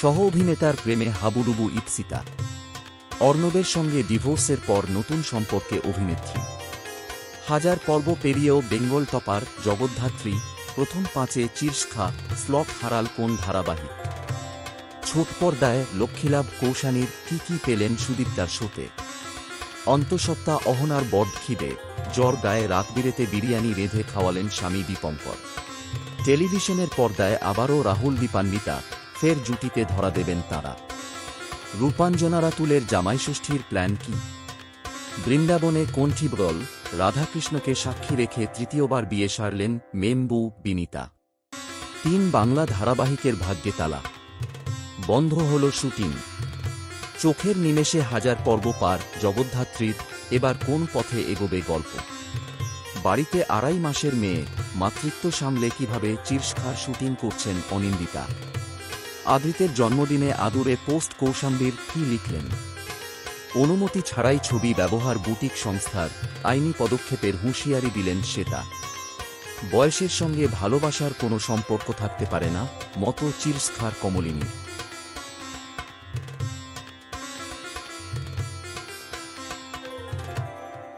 সহ অভিনেতার প্রেমে হাবুডুবু ইপসিতা। অর্ণবের সঙ্গে ডিভোর্সের পর নতুন সম্পর্কে অভিনেত্রী। হাজার পর্ব পেরিয়েও বেঙ্গল টপার জগদ্ধাত্রী, প্রথম 5-এ চিরস্খা স্লট হারাল কোন ধারাবাহিক? ছোট পর্দায় লক্ষ্মীলাভ কৌশানীর কি পেলেন সুদীপ্তার শোতে? অন্তঃসত্ত্বা অহনার বড্ড খিদে, জ্বর গায়ে রাতবিরেতে বিরিয়ানি রেঁধে খাওয়ালেন স্বামী দীপঙ্কর। টেলিভিশনের পর্দায় আবারও রাহুল দীপান্বিতা, ফের জুটিতে ধরা দেবেন তাঁরা। রূপাঞ্জনা রাতুলের জামাইষষ্ঠীর প্ল্যান কি? বৃন্দাবনে কণ্ঠীবল রাধাকৃষ্ণকে সাক্ষী রেখে তৃতীয়বার বিয়ে সারলেন মেম্বু বিনীতা। 3 বাংলা ধারাবাহিকের ভাগ্যে তালা, বন্ধ হল শুটিং। চোখের নিমেষে হাজার পর্ব পার জগদ্ধাত্রীর, এবার কোন পথে এগোবে গল্প? বাড়িতে 2.5 মাসের মেয়ে, মাতৃত্ব সামলে কিভাবে চিরস্খার শুটিং করছেন অনিন্দিতা? আদ্রিতের জন্মদিনে আদুরে পোস্ট কৌশাম্বীর কি লিখলেন? অনুমতি ছাড়াই ছবি ব্যবহার বুটিক সংস্থার, আইনি পদক্ষেপের হুঁশিয়ারি দিলেন শ্বেতা। বয়সের সঙ্গে ভালোবাসার কোনো সম্পর্ক থাকতে পারে না, মতো চিরস্খার কমলিনীর।